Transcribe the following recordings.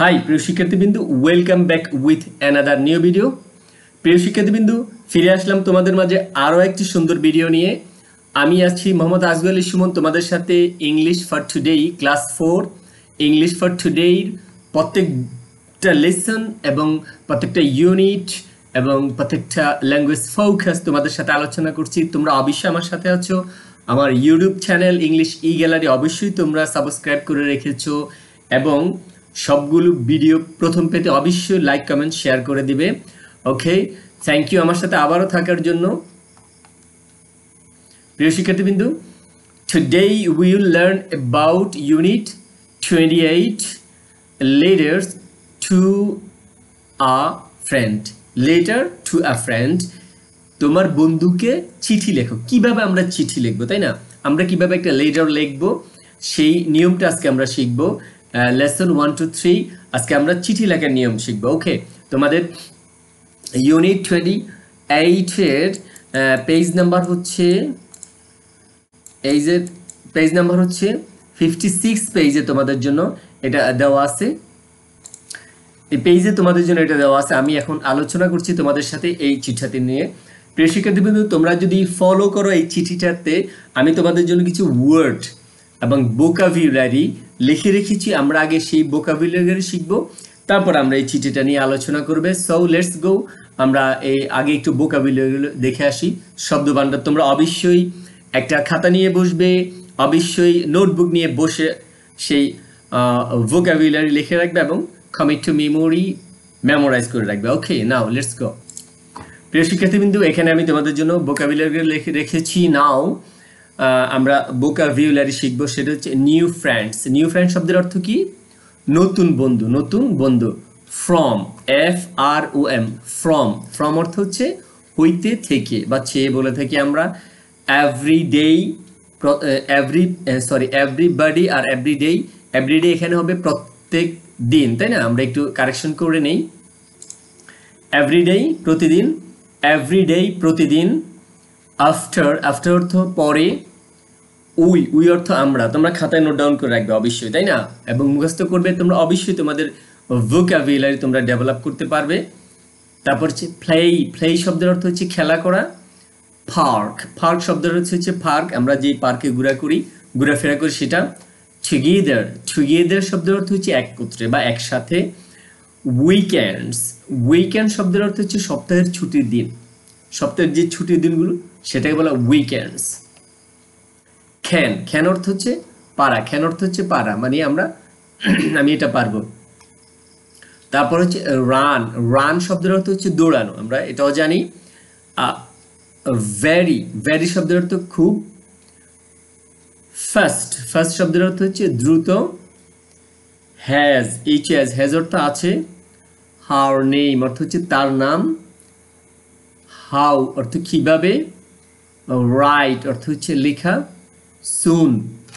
High প্রিয় শিক্ষার্থীবৃন্দু, welcome back with another new video. প্রিয় শিক্ষার্থীবৃন্দু, ফিরে আসলাম তোমাদের মাঝে আরও একটি সুন্দর ভিডিও নিয়ে। আমি আছি মোহাম্মদ আজগর আলী সুমন, তোমাদের সাথে English for today class 4 English for টুডের প্রত্যেকটা লেসন এবং প্রত্যেকটা ইউনিট এবং প্রত্যেকটা ল্যাঙ্গুয়েজ ফোকাস তোমাদের সাথে আলোচনা করছি। তোমরা অবশ্যই আমার সাথে আছো। আমার ইউটিউব চ্যানেল ইংলিশ ই গ্যালারি অবশ্যই তোমরা সাবস্ক্রাইব করে রেখেছো এবং সবগুলো ভিডিও প্রথম পেতে অবশ্যই লাইক কমেন্ট শেয়ার করে দিবে। ওকে, থ্যাংক ইউ আমার সাথে আবারও থাকার জন্য। প্রিয় শিক্ষার্থীবৃন্দু, today we will learn about unit 28 letters to a friend. letter to a friend, তোমার বন্ধুকে চিঠি লেখো। কিভাবে আমরা চিঠি লিখবো, তাই না? আমরা কিভাবে একটা লেটার লিখবো সেই নিয়মটা আজকে আমরা শিখবো। লেসন 1 to 3 আজকে আমরা চিঠি লেখার নিয়ম শিখবো। ওকে, তোমাদের ইউনিট 28 এর পেজ নাম্বার হচ্ছে 56 পেজে তোমাদের জন্য এটা দেওয়া আছে। এই পেজে তোমাদের জন্য এটা দেওয়া আছে। আমি এখন আলোচনা করছি তোমাদের সাথে এই চিঠিটি নিয়ে। প্রিয় শিক্ষার্থীবৃন্দ, তোমরা যদি ফলো করো এই চিঠিটাতে আমি তোমাদের জন্য কিছু ওয়ার্ড এবং ভোকাবুলারি লিখে রেখেছি। আমরা আগে সেই ভোকাবুলারি শিখবো, তারপর আমরা এই চিঠিটা নিয়ে আলোচনা করবে। সো লেটস গো, আমরা এই আগে একটু ভোকাবুলারি দেখে আসি। শব্দভাণ্ডার তোমরা অবশ্যই একটা খাতা নিয়ে বসবে, অবশ্যই নোটবুক নিয়ে বসে সেই ভোকাবুলারি লিখে রাখবে এবং কমিট টু মেমোরি মেমোরাইজ করে রাখবে। ওকে, নাও লেটস গো। প্রিয় শিক্ষার্থীবৃন্দু, এখানে আমি তোমাদের জন্য ভোকাবুলারি লিখে রেখেছি। নাও আমরা ভোকাবুলারি শিখবো, সেটা হচ্ছে নিউ ফ্রেন্ডস। নিউ ফ্রেন্ড শব্দের অর্থ কি? নতুন বন্ধু। নতুন বন্ধু। From, FROM, from. ফ্রম অর্থ হচ্ছে হইতে থেকে বা চেয়ে বলে থাকি আমরা। এভরিডে, এভরিবডি আর এভরিডে। এভরিডে এখানে হবে প্রত্যেক দিন, তাই না? আমরা একটু কারেকশন করে নেই। এভরিডে প্রতিদিন, এভরিডে প্রতিদিন। আফটার, আফটার অর্থ পরে। উই অর্থ আমরা। তোমরা খাতায় নোট ডাউন করে রাখবে অবশ্যই, তাই না? এবং মুখস্থ করবে তোমরা অবশ্যই। তোমাদের ভোকাবুলারি তোমরা ডেভেলপ করতে পারবে। তারপর হচ্ছে প্লে শব্দের অর্থ হচ্ছে খেলা করা। পার্ক শব্দের অর্থ হচ্ছে পার্ক, আমরা যে পার্কে ঘোরাফেরা করি সেটা। টুগেদার শব্দের অর্থ হচ্ছে একত্রে বা একসাথে। উইকেন্ড শব্দের অর্থ হচ্ছে সপ্তাহের ছুটির দিন। সপ্তাহের যে ছুটির দিনগুলো সেটাকে বলা উইকেন্ডস। খ্যান অর্থ হচ্ছে পারা। খ্যান অর্থ হচ্ছে পারা, মানে আমি এটা পারবো। তারপর হচ্ছে রান শব্দের অর্থ হচ্ছে দৌড়ানো, আমরা এটাও জানি। ভেরি শব্দের অর্থ খুব। ফার্স্ট শব্দের অর্থ হচ্ছে দ্রুত। হ্যাজ অর্থ আছে। হার নেম অর্থ হচ্ছে তার নাম। হাউ অর্থ কিভাবে। রাইট অর্থ হচ্ছে লেখা। সুন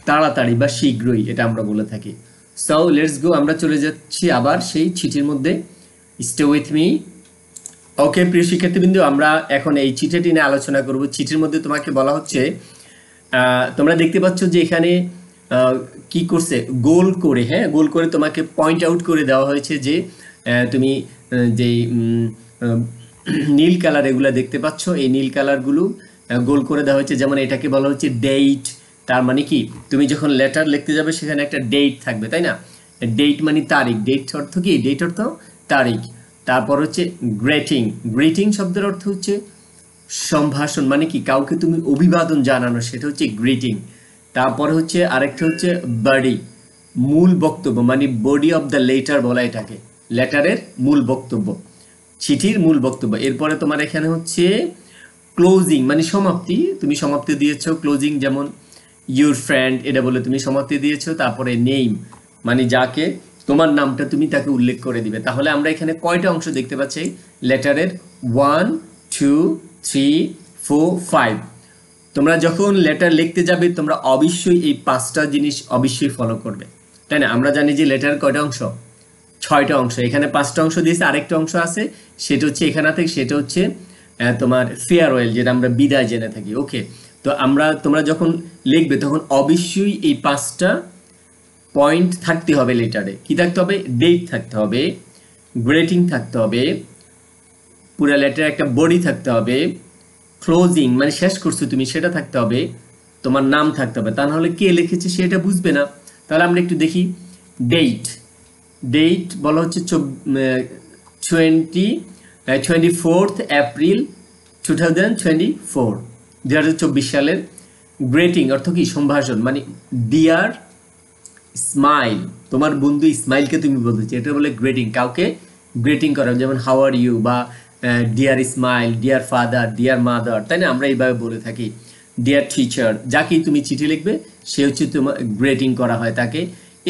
তাড়াতাড়ি বা শীঘ্রই, এটা আমরা বলে থাকি। সো লেটস গো, আমরা চলে যাচ্ছি আবার সেই চিঠির মধ্যে। Stay with me. ওকে প্রিয় শিক্ষার্থীবৃন্দ, আমরা এখন এই চিঠিটি নিয়ে আলোচনা করব। চিঠির মধ্যে তোমাকে বলা হচ্ছে, তোমরা দেখতে পাচ্ছ যে এখানে কি করছে, গোল করে তোমাকে পয়েন্ট আউট করে দেওয়া হয়েছে যে তুমি যেই নীল কালার এগুলো দেখতে পাচ্ছ, এই নীল কালারগুলো গোল করে দেওয়া হয়েছে। যেমন এটাকে বলা হচ্ছে ডেট। তার মানে কি, তুমি যখন লেটার লিখতে যাবে সেখানে একটা ডেট থাকবে, তাই না? ডেট মানে তারিখ। ডেট অর্থ কি? ডেট অর্থ তারিখ। তারপর হচ্ছে গ্রিটিং শব্দের অর্থ হচ্ছে সম্ভাষণ, মানে কি কাউকে তুমি অভিবাদন জানানো, সেটা হচ্ছে গ্রিটিং। তারপরে হচ্ছে আরেকটা হচ্ছে বডি, মূল বক্তব্য, মানে বডি অফ দ্য লেটার বলা এটাকে। লেটারের মূল বক্তব্য, চিঠির মূল বক্তব্য। এরপরে তোমার এখানে হচ্ছে ক্লোজিং, মানে সমাপ্তি। তুমি সমাপ্তি দিয়েছো। ক্লোজিং যেমন ইউর ফ্রেন্ড, এটা বলে তুমি সমাপ্তি দিয়েছো। তারপরে নেম, মানে যাকে তোমার নামটা তুমি তাকে উল্লেখ করে দিবে। তাহলে আমরা এখানে কয়টা অংশ দেখতে পাচ্ছি লেটারের? 1 2 3 4 5। তোমরা যখন লেটার লিখতে যাবে তোমরা অবশ্যই এই 5টা জিনিস অবশ্যই ফলো করবে, তাই না? আমরা জানি যে লেটার কয়টা অংশ? 6টা অংশ। এখানে 5টা অংশ দিয়েছে, আরেকটা অংশ আছে সেটা হচ্ছে এখানে থেকে, সেটা হচ্ছে তোমার ফেয়ারওয়েল, যেটা আমরা বিদায় জেনে থাকি। ওকে, তো তোমরা যখন লিখবে তখন অবশ্যই এই 5টা পয়েন্ট থাকতে হবে লেটারে, কি থাকতে হবে, ডেট থাকতে হবে, গ্রেটিং থাকতে হবে, পুরো লেটারে একটা বডি থাকতে হবে, ক্লোজিং মানে শেষ করছো তুমি সেটা থাকতে হবে, তোমার নাম থাকতে হবে, তা নাহলে কে লিখেছে সেটা বুঝবে না। তাহলে আমরা একটু দেখি। ডেট, ডেট বলা হচ্ছে 24 এপ্রিল 2024, 2024 সালের। গ্রেটিং অর্থ কি, সম্ভাষণ, মানে ডিয়ার স্মাইল, তোমার বন্ধু ইসমাইলকে তুমি বলতেছো, এটা বলে গ্রেটিং, কাউকে গ্রেটিং করা, যেমন হাউ আর ইউ বা dear Ismail, dear father, dear mother, তাই না, আমরা এইভাবে বলে থাকি। ডিয়ার টিচার, যাকেই তুমি চিঠি লিখবে সে হচ্ছে তোমার গ্রেটিং করা হয় তাকে।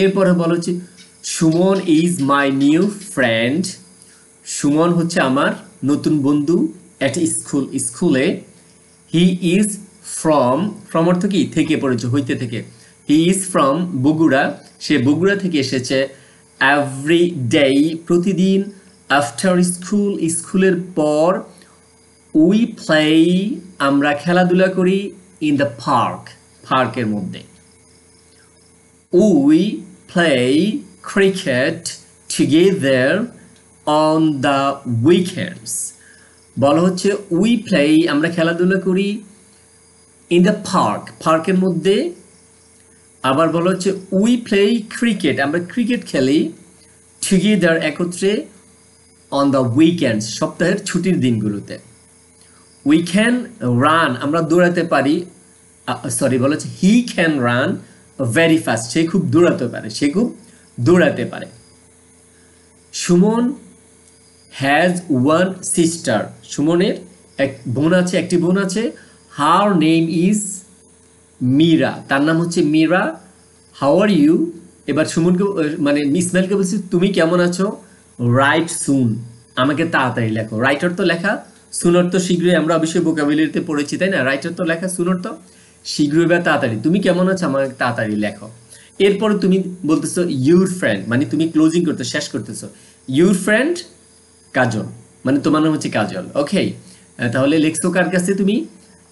এরপরে বলা হচ্ছে Suman is my new friend, Suman হচ্ছে আমার নতুন বন্ধু এট স্কুল, স্কুলে। হি ইজ ফ্রম, ফ্রম অর্থ কি, থেকে পড়েছে, হইতে থেকে। হি ইজ ফ্রম বগুড়া, সে বগুড়া থেকে এসেছে। এভরি ডে, প্রতিদিন। আফটার স্কুল, স্কুলের পর। উই প্লে, আমরা খেলাধুলা করি। ইন দ্য পার্ক, পার্কের মধ্যে। We play cricket together on the weekends, বলা হচ্ছে উই প্লে, আমরা খেলাধুলা করি। ইন দ্য পার্ক, পার্কের মধ্যে। আবার বলা হচ্ছে উই প্লে ক্রিকেট, আমরা ক্রিকেট খেলি। টুগেদার, একত্রে। অন দ্য উইকেন্ডস, সপ্তাহের ছুটির দিনগুলোতে। উই ক্যান রান, আমরা দৌড়াতে পারি। সরি, বলা হচ্ছে he can run very fast, সে খুব দৌড়াতে পারে, সে খুব দৌড়াতে পারে। সুমন হ্যাজ ওয়ান সিস্টার, সুমনের এক বোন আছে, একটি বোন আছে। হার নেম ইজ মীরা, তার নাম হচ্ছে মীরা। হাউ আর ইউ, এবার সুমনকে মানে ইসমাইলকে বলছি তুমি কেমন আছো। রাইট সুন, আমাকে তাড়াতাড়ি লেখো। রাইটার তো লেখা, সুনর তো শীঘ্রই, আমরা অবশ্যই ভোকাবুলারিতে পড়েছি তাই না। রাইটার তো লেখা, সুনর তো শীঘ্রই বা তাড়াতাড়ি। তুমি কেমন আছো, আমাকে তাড়াতাড়ি লেখো। এরপরে তুমি বলতেছো ইউর ফ্রেন্ড, মানে তুমি ক্লোজিং করতে, শেষ করতেছো। ইউর ফ্রেন্ড কাজল, মানে তোমার নাম হচ্ছে কাজল। ওকে, তাহলে লেখছো কার কাছে, তুমি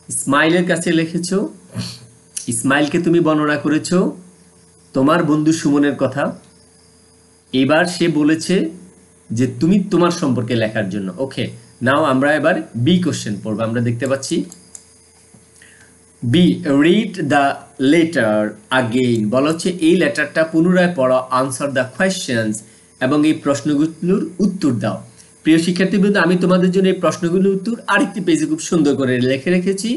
ইসমাইলের কাছে লিখেছো। ইসমাইলকে তুমি বর্ণনা করেছো তোমার বন্ধু সুমনের কথা। এবার সে বলেছে যে তুমি তোমার সম্পর্কে লেখার জন্য। ওকে, নাও আমরা এবার বি কোশ্চেন পড়বো। আমরা দেখতে পাচ্ছি B, read the letter again, বলা হচ্ছে এই লেটারটা পুনরায় পড়ো। আনসার দ্য কোয়েশ্চেন্স, এবং এই প্রশ্নগুলোর উত্তর দাও। প্রিয় শিক্ষার্থীবৃন্দ, আমি তোমাদের জন্য এই প্রশ্নগুলোর উত্তর আরেকটি পেজে খুব সুন্দর করে লিখে রেখেছি।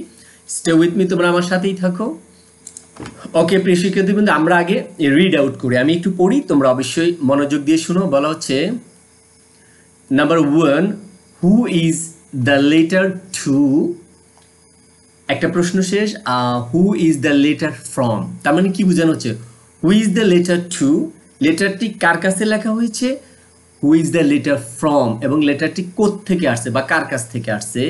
স্টে উইথ মি, তোমরা আমার সাথেই থাকো। ওকে প্রিয় শিক্ষার্থীবৃন্দ, আমরা আগে রিড আউট করি, আমি একটু পড়ি, তোমরা অবশ্যই মনোযোগ দিয়ে শুনো। বলা হচ্ছে number 1, who is the letter to, একটা প্রশ্ন শেষ। Who is the letter from, তার মানে কি বোঝানো হচ্ছে, who is the letter to, লেটারটি কার কাছে লেখা হয়েছে। Who is the letter from, এবং লেটারটি কোথ থেকে আসছে বা কার কাছ থেকে আসছে।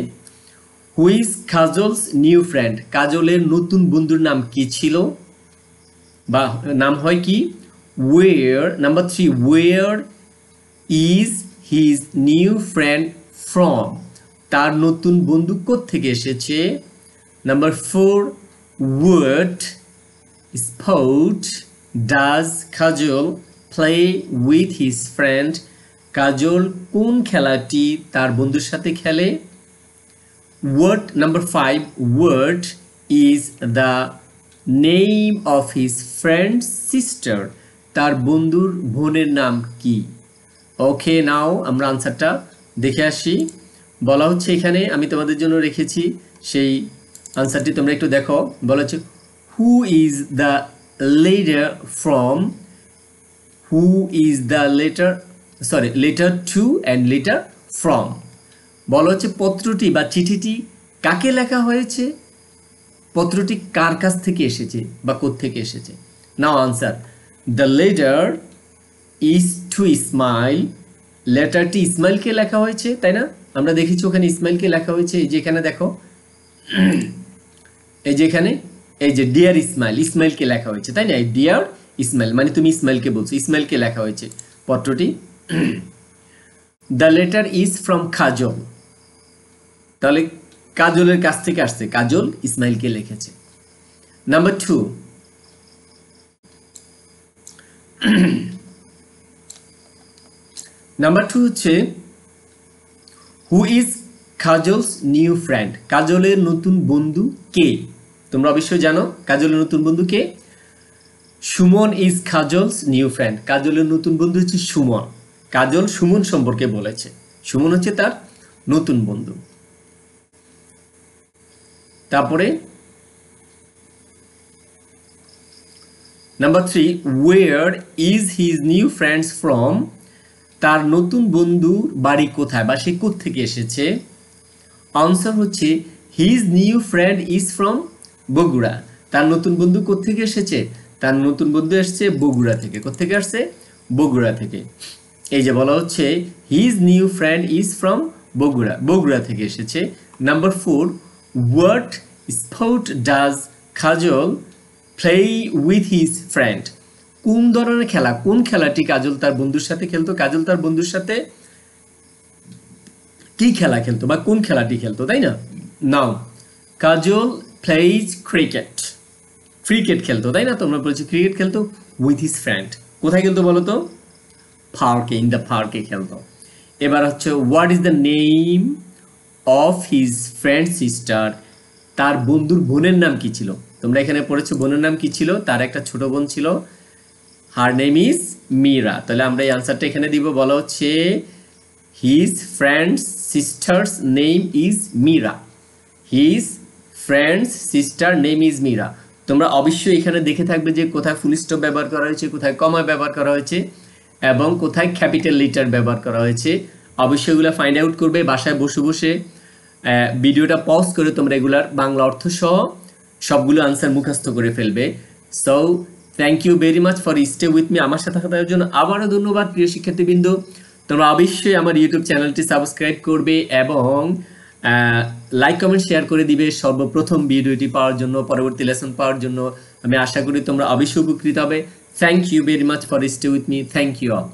Who is Kajal's new friend, কাজলের নতুন বন্ধুর নাম কি ছিল বা নাম হয় কি। Where, number 3, where is his new friend from, তার নতুন বন্ধু কোথা থেকে এসেছে। Number 4, what sport does Kajal play with his friend, Kajal কোন খেলাটি তার বন্ধুর সাথে খেলে। What, number 5, what is the name of his friend's sister, তার বন্ধুর বোনের নাম কি। ওকে, নাও আমরা আনসারটা দেখে আসি। বলা হচ্ছে এখানে আমি তোমাদের জন্য রেখেছি সেই আনসারটি, তোমরা একটু দেখো। বলা হচ্ছে who is the letter from, who is the letter, sorry, letter to and letter from. বলা হচ্ছে পত্রটি বা চিঠিটি কাকে লেখা হয়েছে, পত্রটি কার কাছ থেকে এসেছে বা কোত্থেকে এসেছে। Now answer, the letter is to Ismail, লেটারটি ইসমাইলকে লেখা হয়েছে, তাই না, আমরা দেখেছি ওখানে ইসমাইলকে লেখা হয়েছে। এই যে এখানে দেখো, এই যে এখানে, এই যে ডিয়ার ইসমাইল, ইসমাইলকে লেখা হয়েছে, তাই না, ডিয়ার ইসমাইল মানে তুমি ইসমাইলকে বলছো, ইসমাইলকে লেখা হয়েছে পত্রটি। দ্য লেটার ইজ ফ্রম কাজল, তাহলে কাজলের কাছ থেকে আসছে, কাজল ইসমাইলকে লিখেছে। নাম্বার 2, নাম্বার 2 হচ্ছে who is Kajal's new friend, কাজলের নতুন বন্ধু কে? তোমরা অবশ্যই জানো কাজলের নতুন বন্ধু কে। Suman is Kajal's new friend, কাজলের নতুন বন্ধু হচ্ছে সুমন। কাজল সুমন সম্পর্কে বলেছে, সুমন হচ্ছে তার নতুন বন্ধু। তারপরে number 3 where is his new friends from, তার নতুন বন্ধুর বাড়ি কোথায় বা সে কোত্থেকে এসেছে? আনসার হচ্ছে his new friend is from Bogura, তার নতুন বন্ধু কোত্থেকে এসেছে? তার নতুন বন্ধু এসেছে বগুড়া থেকে। কোত্থেকে আসছে? বগুড়া থেকে। এই যে বলা হচ্ছে his new friend is from Bogura, Bogura থেকে এসেছে। Number 4 what sport does Kajal play with his friend, কোন ধরনের খেলা, কোন খেলাটি কাজল তার বন্ধুর সাথে খেলতো? কাজল তার বন্ধুর সাথে কি খেলা খেলতো বা কোন খেলাটি খেলতো, তাই না? নাও কাজল প্লেজ ক্রিকেট, ক্রিকেট খেলতো, তাই না? তোমরা বলছো ক্রিকেট খেলতো উইথ হিজ ফ্রেন্ড। কোথায় খেলতো বলো তো? পার্কে, ইন দ্য পার্কে খেলতো। এবার হচ্ছে what is the name of his friend sister, তার বন্ধুর বোনের নাম কি ছিল? তোমরা এখানে পড়েছো বোনের নাম কি ছিল? তার একটা ছোট বোন ছিল, হার নেম ইজ মীরা। তাহলে আমরা এই আনসারটা এখানে দিব। বলা হচ্ছে his friend's sister's name is Meera, his friend's sister name is Meera. তোমরা অবশ্যই এখানে দেখে থাকবে যে কোথায় ফুল স্টপ ব্যবহার করা হয়েছে, কোথায় কমা ব্যবহার করা হয়েছে এবং কোথায় ক্যাপিটাল লেটার ব্যবহার করা হয়েছে। অবশ্যই এগুলো ফাইন্ড আউট করবে বাসায় বসে বসে। ভিডিওটা পজ করে তোমরা এগুলার বাংলা অর্থ সহ সবগুলো আনসার মুখস্থ করে ফেলবে। So thank you very much for stay with me. আমার সাথে থাকার জন্য আবারও ধন্যবাদ প্রিয় শিক্ষার্থীবৃন্দ। তোমরা অবশ্যই আমার ইউটিউব চ্যানেলটি সাবস্ক্রাইব করবে এবং লাইক কমেন্ট শেয়ার করে দিবে সর্বপ্রথম ভিডিওটি পাওয়ার জন্য, পরবর্তী লেসন পাওয়ার জন্য। আমি আশা করি তোমরা অবশ্যই উপকৃত হবে। Thank you very much for stay with me. Thank you all.